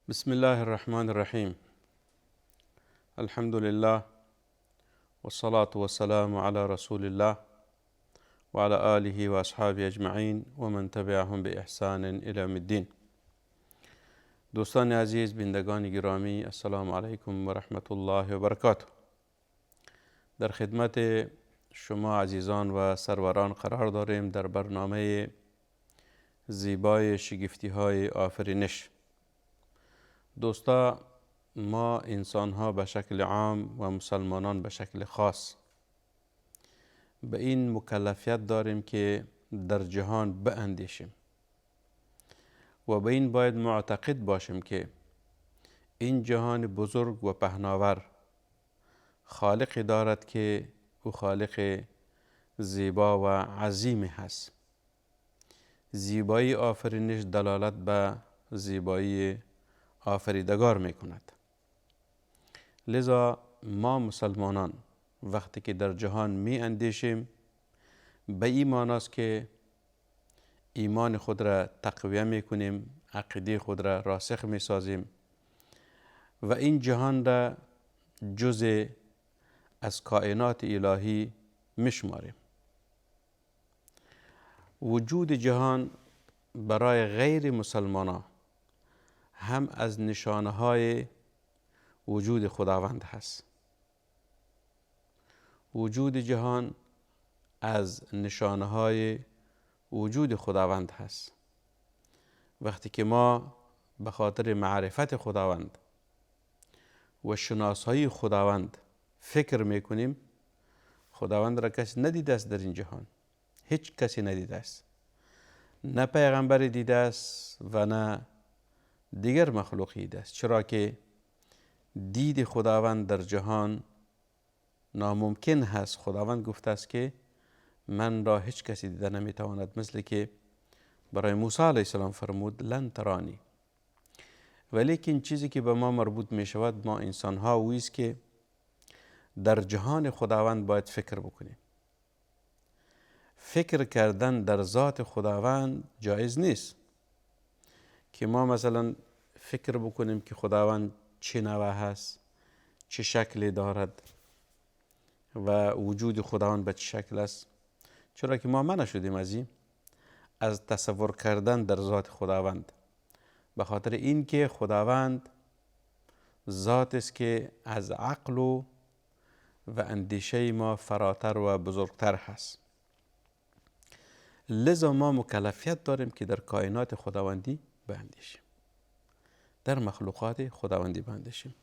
بسم الله الرحمن الرحيم. الحمد لله والصلاة والسلام على رسول الله وعلى آله وأصحابه أجمعين ومن تبعهم بإحسان إلى يوم الدين. دوستان عزیز، بینندگان گرامی، السلام علیکم و رحمت الله و برکاته. در خدمت شما عزیزان و سروران قرار داریم در برنامه زیبای شگفتی های آفرینش. دوستا، ما انسان ها به شکل عام و مسلمانان به شکل خاص به این مکلفیت داریم که در جهان باندیشیم و به این باید معتقد باشیم که این جهان بزرگ و پهناور خالقی دارد که او خالق زیبا و عظیم هست. زیبایی آفرینش دلالت به زیبایی آفریدگار می کند. لذا ما مسلمانان وقتی که در جهان می اندیشیم به این معنی است که ایمان خود را تقویه می کنیم، عقیده خود را راسخ می سازیم و این جهان را جزء از کائنات الهی می شماریم. وجود جهان برای غیر مسلمانان هم از نشانه های وجود خداوند هست. وجود جهان از نشانه های وجود خداوند هست. وقتی که ما به خاطر معرفت خداوند و شناسایی خداوند فکر میکنیم، خداوند را کسی ندیده است در این جهان. هیچ کسی ندیده است. نه پیغمبر دیده است و نه دیگر مخلوقی دیده است، چرا که دید خداوند در جهان ناممکن هست. خداوند گفته است که من را هیچ کسی دیده نمیتواند، مثل که برای موسی علیه السلام فرمود لن ترانی. ولیکن چیزی که به ما مربوط می شود، ما انسان ها اویست که در جهان خداوند باید فکر بکنیم. فکر کردن در ذات خداوند جایز نیست که ما مثلا فکر بکنیم که خداوند چه نوع هست، چه شکلی دارد و وجود خداوند به چه شکل است، چرا که ما منع شدیم از تصور کردن در ذات خداوند، به خاطر اینکه خداوند ذات است که از عقل و اندیشه ما فراتر و بزرگتر هست. لذا ما مکلفیت داریم که در کائنات خداوندی باندیشیم، در مخلوقات خداوندی باندیشیم.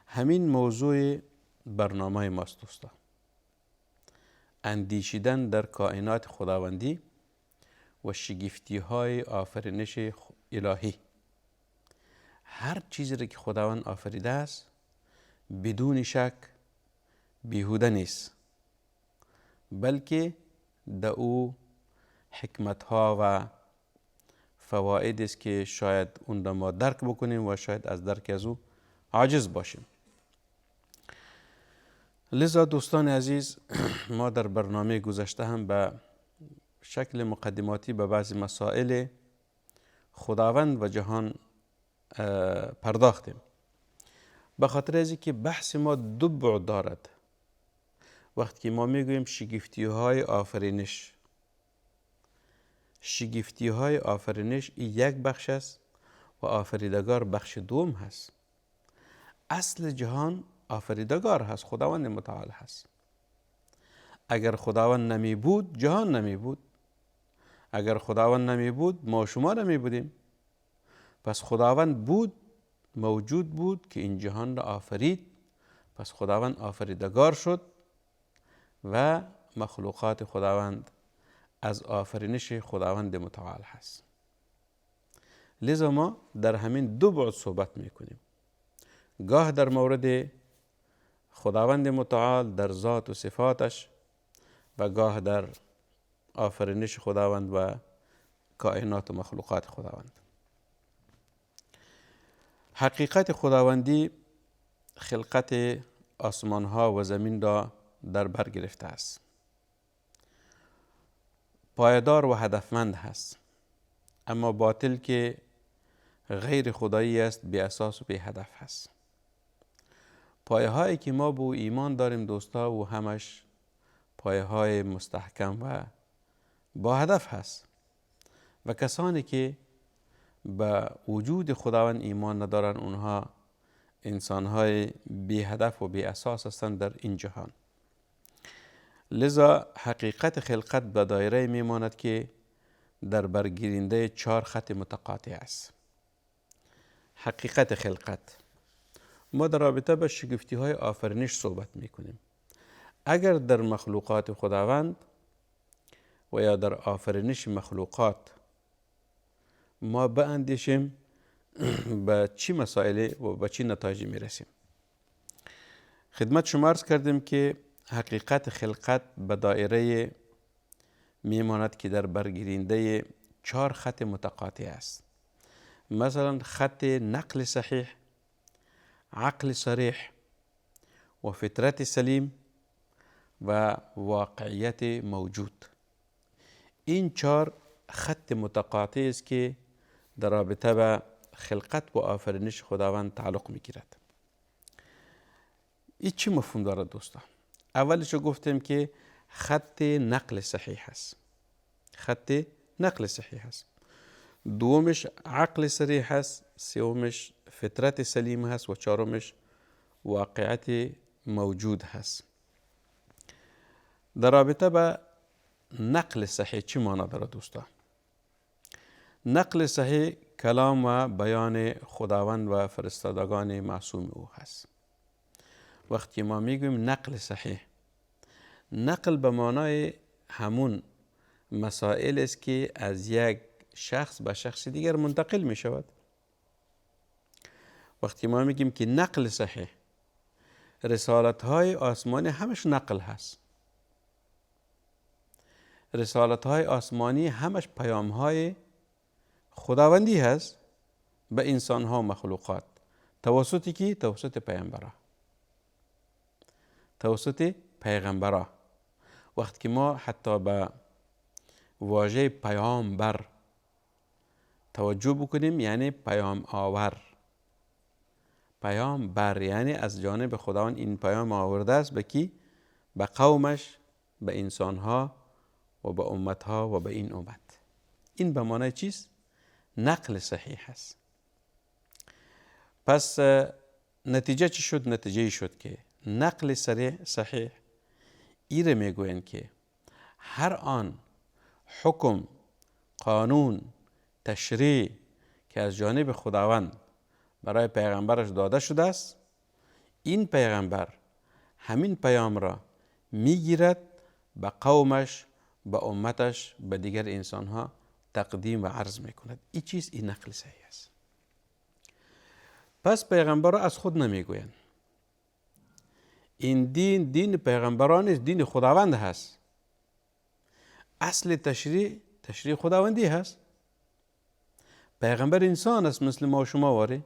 همین موضوع برنامه ماست دوستا، اندیشیدن در کائنات خداوندی و شگفتی های آفرینش الهی. هر چیزی را که خداوند آفریده است بدون شک بیهوده نیست، بلکه در او حکمت ها و فواید است که شاید اون را ما درک بکنیم و شاید از درک از او عاجز باشیم. لذا دوستان عزیز، ما در برنامه گذشته هم به شکل مقدماتی به بعضی مسائل خداوند و جهان پرداختیم، به خاطر از اینکه بحث ما دو بعد دارد. وقتی که ما میگوییم شگفتی های آفرینش، شگفتی های آفرینش یک بخش است و آفریدگار بخش دوم هست. اصل جهان آفریدگار هست، خداوند متعال هست. اگر خداوند نمی بود جهان نمی بود. اگر خداوند نمی بود ما شما نمی بودیم. پس خداوند بود، موجود بود که این جهان را آفرید. پس خداوند آفریدگار شد و مخلوقات خداوند از آفرینش خداوند متعال هست. لذا ما در همین دو بعد صحبت میکنیم، گاه در مورد خداوند متعال در ذات و صفاتش و گاه در آفرینش خداوند و کائنات و مخلوقات خداوند. حقیقت خداوندی خلقت آسمان ها و زمین را در بر گرفته است. پایدار و هدفمند هست، اما باطل که غیر خدایی است، بی اساس و بی هدف هست. پایه هایی که ما به ایمان داریم دوستا و همش پایه های مستحکم و با هدف هست و کسانی که به وجود خداوند ایمان ندارن اونها انسان های بی هدف و بی اساس هستند در این جهان. لذا حقیقت خلقت به دایره میماند که در برگیرنده 4 خط متقاطع است. حقیقت خلقت. ما در رابطه با شگفتی های آفرینش صحبت میکنیم. اگر در مخلوقات خداوند و یا در آفرینش مخلوقات ما باندیشیم به چی مسائل و به چی نتایجی میرسیم. خدمت شما عرض کردیم که حقیقت خلقت به دایره میماند که در برگیرنده 4 خط متقاطع است. مثلا خط نقل صحیح، عقل صریح و فطرت سلیم و واقعیت موجود. این 4 خط متقاطع است که در رابطه به خلقت و آفرینش خداوند تعلق میگیرد. این چی مفهوم دارد دوستان؟ اولش گفتیم که خط نقل صحیح است. خط نقل صحیح است. دومش عقل صریح است، سومش فطرت سلیم هست و چهارمش واقعیت موجود هست. در رابطه با نقل صحیح چی معنی داره دوستان؟ نقل صحیح کلام و بیان خداوند و فرستادگان معصوم او هست. وقتی ما میگویم نقل صحیح، نقل به معنای همون مسائل است که از یک شخص به شخص دیگر منتقل می شود. وقتی ما میگیم که نقل صحیح، رسالت های آسمانی همش نقل هست. رسالت های آسمانی همش پیام های خداوندی هست به انسان ها و مخلوقات. توسطی کی؟ توسط پیامبرا. توسط پیغمبرا. وقتی که ما حتی به واژه پیامبر توجه بکنیم، یعنی پیام آور. پیامبر یعنی از جانب خداوند این پیام آورده است به کی؟ به قومش، به انسانها و به امتها و به این امت. این به معنای چیست؟ نقل صحیح است. پس نتیجه چی شد؟ نتیجه شد که نقل صحیح ایره میگویند که هر آن حکم، قانون، تشریع که از جانب خداوند برای پیغمبرش داده شده است، این پیغمبر همین پیام را میگیرد به قومش، به امتش، به دیگر انسانها تقدیم و عرض میکند. این چیز این نقل صحیح است. پس پیغمبر را از خود نمیگویند. این دین پیغمبران است، دین خداوند هست. اصل تشریع خداوندی هست. پیغمبر انسان است مثل ما و شما واره،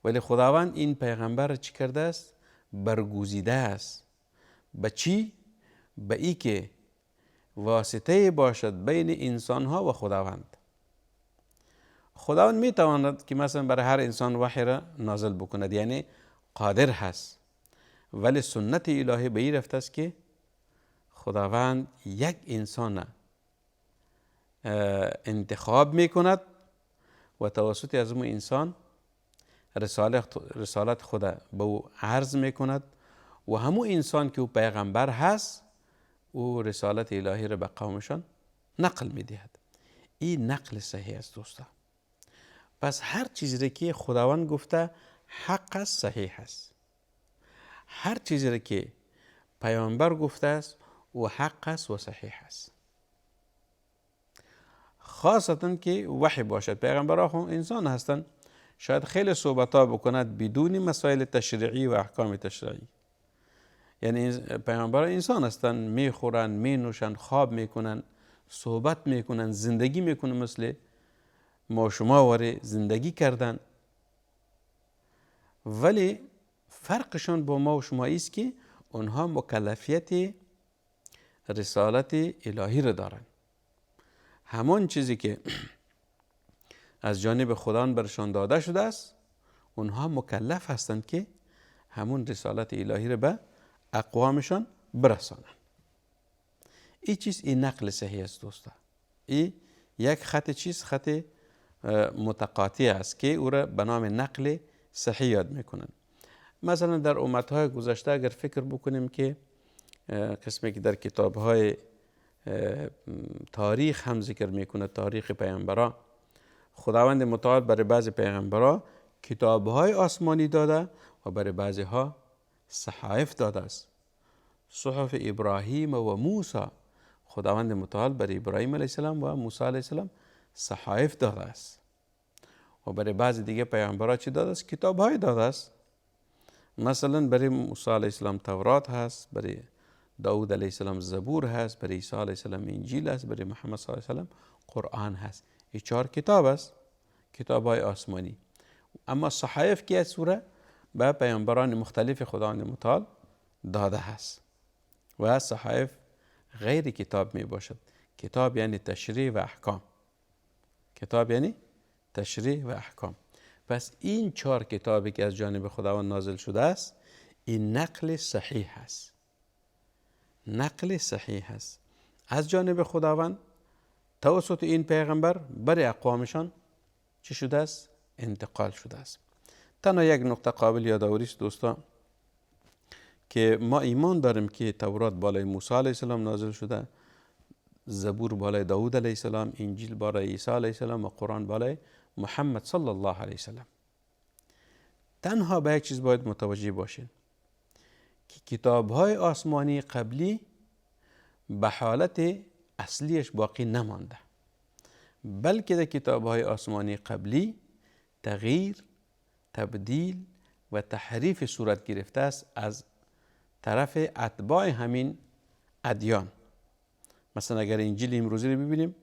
ولی خداوند این پیغمبر را چی کرده است؟ برگزیده است. به چی؟ به ای که واسطه باشد بین انسان ها و خداوند. خداوند می تواند که مثلا برای هر انسان وحی را نازل بکند، یعنی قادر هست، ولی سنت الهی به این رفته است که خداوند یک انسان انتخاب می کند و توسط از اون انسان رسالت خود به او عرض می کند و همون انسان که او پیغمبر هست او رسالت الهی را به قومشان نقل می دهد. این نقل صحیح است دوستا. پس هر چیزی که خداوند گفته حق است، صحیح است. هر چیزی که پیامبر گفته است و حق است و صحیح است. خاصتا که وحی باشد. پیغمبرها هم انسان هستند، شاید خیلی صحبت‌ها بکند بدون مسائل تشریعی و احکام تشریعی. یعنی پیامبرها انسان هستند، میخورن، مینوشن، خواب میکنن، صحبت میکنن، زندگی میکنن، مثل ما شما واره زندگی کردن. ولی فرقشان با ما و شما است که اونها مکلفیت رسالت الهی را دارن. همون چیزی که از جانب خداوند برشان داده شده است، اونها مکلف هستند که همون رسالت الهی رو به اقوامشان برسانند. این چیز این نقل صحیح است دوستا. این یک خط خط متقاطع است که او را به نام نقل صحیح یاد میکنند. مثلا در امتهای گذشته اگر فکر بکنیم که قسمی که در کتابهای تاریخ هم ذکر میکنه، تاریخ پیامبران، خداوند متعال برای بعض پیغمبران کتابهای آسمانی داده و برای بعضی ها صحائف داده است. صحف ابراهیم و موسی، خداوند متعال برای ابراهیم علیه السلام و موسی علیه السلام صحائف داده است و برای بعضی دیگه پیامبران چی داده است؟ کتابهای داده است. مثلا برای موسی علیه السلام تورات هست، برای داود علیه السلام زبور هست، برای عیسی علیه السلام انجیل هست، برای محمد صلی الله علیه السلام قرآن هست. این 4 کتاب است، کتاب‌های آسمانی. اما صحائف که سوره به پیامبران مختلف خداوند متعال داده هست و صحائف غیر کتاب می باشد. کتاب یعنی تشریع و احکام. کتاب یعنی تشریع و احکام. پس این 4 کتابی که از جانب خداوند نازل شده است، این نقل صحیح است. نقل صحیح است از جانب خداوند توسط این پیغمبر برای اقوامشان چی شده است؟ انتقال شده است. تنها یک نقطه قابل یادآوری است دوستان که ما ایمان داریم که تورات بالای موسی علیه السلام نازل شده، زبور بالای داود علیه السلام، انجیل بالای عیسی علیه السلام و قرآن بالای محمد صلی الله علیه السلام. تنها به یک چیز باید متوجه باشین که کتاب‌های آسمانی قبلی به حالت اصلیش باقی نمانده، بلکه در کتاب‌های آسمانی قبلی تغییر، تبدیل و تحریف صورت گرفته است از طرف اتباع همین ادیان. مثلا اگر انجیل امروزی رو ببینیم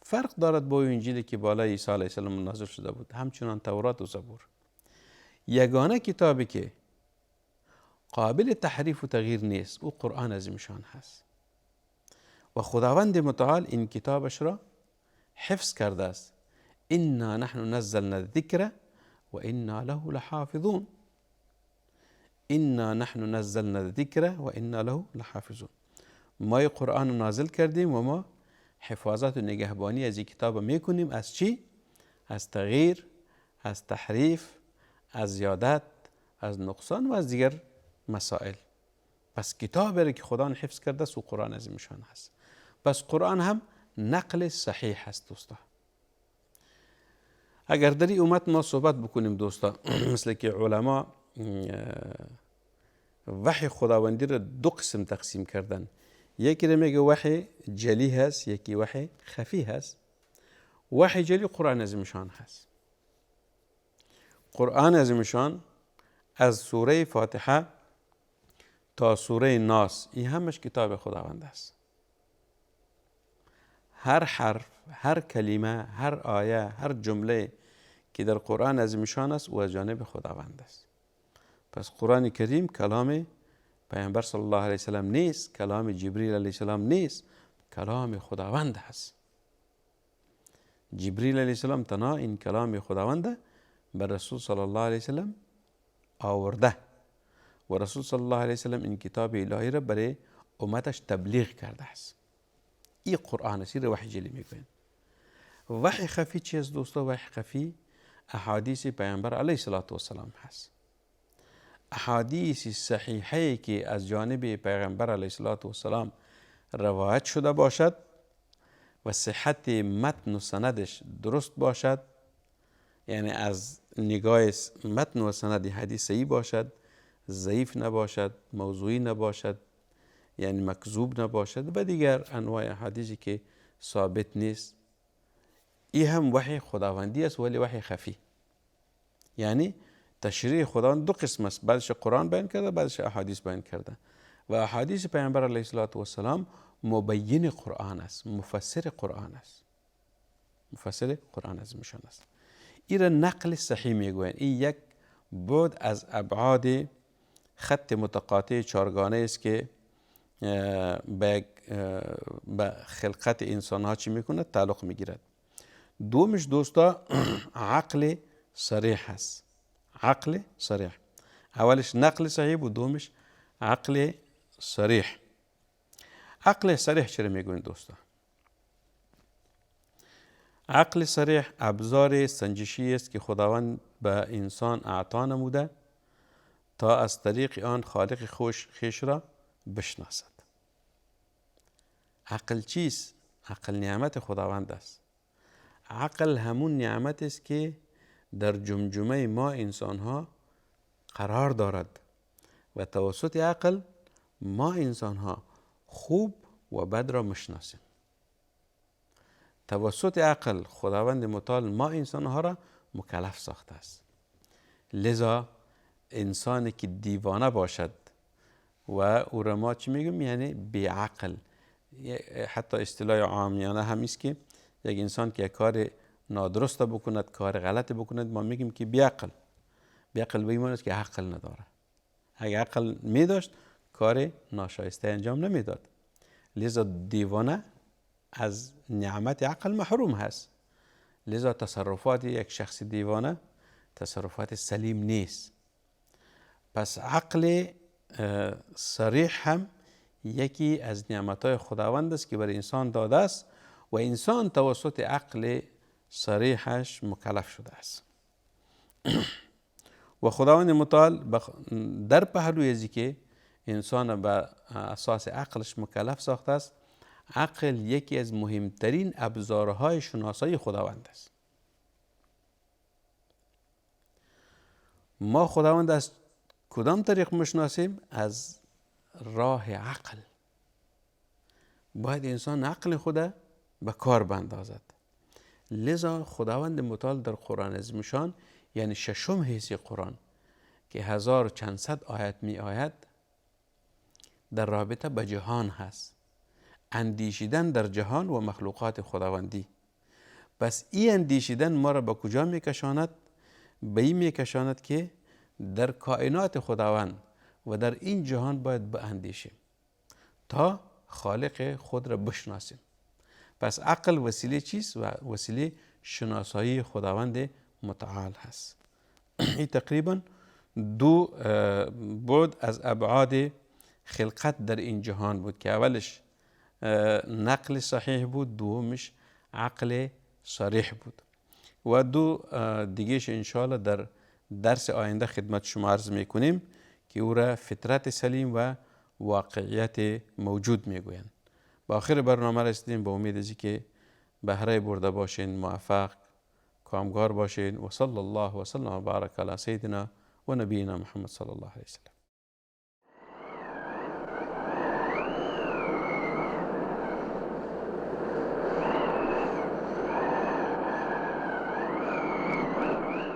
فرق دارد با انجیلی که بالای عیسی علیه السلام نازل شده بود، همچنان تورات و زبور. یگانه کتابی که قابل تحریف و تغییر نیست او قرآن عظیمشان هست و خداوند متعال این کتابش را حفظ کرده است. انا نحن نزلنا الذکر و انا له لحافظون. انا نحن نزلنا الذکر و انا له لحافظون. ما قرآن نازل کردیم و ما حفاظت و نگهبانی از این کتاب میکنیم. از چی؟ از تغییر، از تحریف، از زیادت، از نقصان و از دیگر مسائل. پس کتابی که خدا حفظ کرده است و قرآن عظیمشان هست. پس قرآن هم نقل صحیح هست دوستا. اگر در این امت ما صحبت بکنیم دوستا، مثل که علما وحی خداوندی را 2 قسم تقسیم کردن. یکی را میگه وحی جلی هست، یکی وحی خفی هست. وحی جلی قرآن عظیمشان هست. قرآن عظیمشان از سوره فاتحه تا سوره ناس این همش کتاب خداوند است. هر حرف، هر کلمه، هر آیه، هر جمله که در قرآن عظیمشان است او از جانب خداوند است. پس قرآن کریم کلام پیامبر صلی الله علیه وسلم نیست، کلام جبریل علیه السلام نیست، کلام خداوند است. جبریل علیه السلام تنها این کلام خداوند بر رسول صلی الله علیه وسلم آورده و رسول صلی الله علیه وسلم این کتاب الهی را برای امتش تبلیغ کرده است. این قرآن است. وحی جلی میگوین. وحی خفی چی است دوستا؟ وحی خفی احادیث پیامبر علیه السلام هست. احادیث صحیحه که از جانب پیغمبر علیه السلام روایت شده باشد و صحت متن و سندش درست باشد، یعنی از نگاه متن و سند حدیث صحیح باشد، ضعیف نباشد، موضوعی نباشد، یعنی مکذوب نباشد و دیگر انواع احادیثی که ثابت نیست. این هم وحی خداوندی است ولی وحی خفی. یعنی تشریع خداوند 2 قسم است، بعضش قرآن بیان کرده، بعضش احادیث بیان کرده و احادیث پیامبر علیه السلام مبین قرآن است، مفسر قرآن است، مفسر قرآن عظیمشان است. این را نقل صحیح میگویند. این یک بعد از ابعاد خط متقاطع 4گانه است که به خلقت انسان ها چی میکنه؟ تعلق میگیرد. دومش دوستا عقل صریح هست. عقل صریح، اولش نقل صحیح بود، دومش عقل صریح. عقل صریح چرا میگوین دوستا؟ عقل صریح ابزار سنجشی است که خداوند به انسان اعطا نموده تا از طریق آن خالق خویش را بشناسد. عقل چیست؟ عقل نعمت خداوند است. عقل همون نعمت است که در جمجمه ما انسان ها قرار دارد و توسط عقل ما انسان ها خوب و بد را مشناسیم. توسط عقل خداوند متعال ما انسان ها را مکلف ساخته است. لذا انسانی که دیوانه باشد و او را ما چی میگیم؟ یعنی بی عقل. حتی اصطلاح عامیانه هم است که یک انسان که کار نادرست بکند، کار غلط بکند، ما میگیم که بی عقل. بی عقل به این معنی است که عقل نداره. اگه عقل می داشت کار ناشایسته انجام نمیداد. لذا دیوانه از نعمت عقل محروم هست. لذا تصرفات یک شخص دیوانه تصرفات سلیم نیست. پس عقل صریح هم یکی از نعمتهای خداوند است که بر انسان داده است و انسان توسط عقل صریحش مکلف شده است. و خداوند متعال در پهلوی ازی که انسان به اساس عقلش مکلف ساخته است، عقل یکی از مهمترین ابزارهای شناسایی خداوند است. ما خداوند از کدام طریق مشناسیم؟ از راه عقل. باید انسان عقل خود به کار بندازد. لذا خداوند متعال در قرآن عظیم یعنی ششم حصه قرآن که 1400 آیت می آید در رابطه به جهان هست، اندیشیدن در جهان و مخلوقات خداوندی. پس این اندیشیدن ما را به کجا می کشاند؟ به این می کشاند که در کائنات خداوند و در این جهان باید باندیشیم تا خالق خود را بشناسیم. پس عقل وسیله چیست؟ و وسیله شناسایی خداوند متعال هست. این تقریبا دو بعد از ابعاد خلقت در این جهان بود که اولش نقل صحیح بود، دومش عقل صریح بود. و دو دیگهش انشاءالله در درس آینده خدمت شما عرض میکنیم که او را فطرت سلیم و واقعیت موجود میگویند. با آخر برنامه رسیدیم. با امید ازی که بهره برده باشین، موفق کامگار باشین. و صلی الله و سلم و بارک علی سیدنا و نبینا محمد صلی الله علیه وسلم.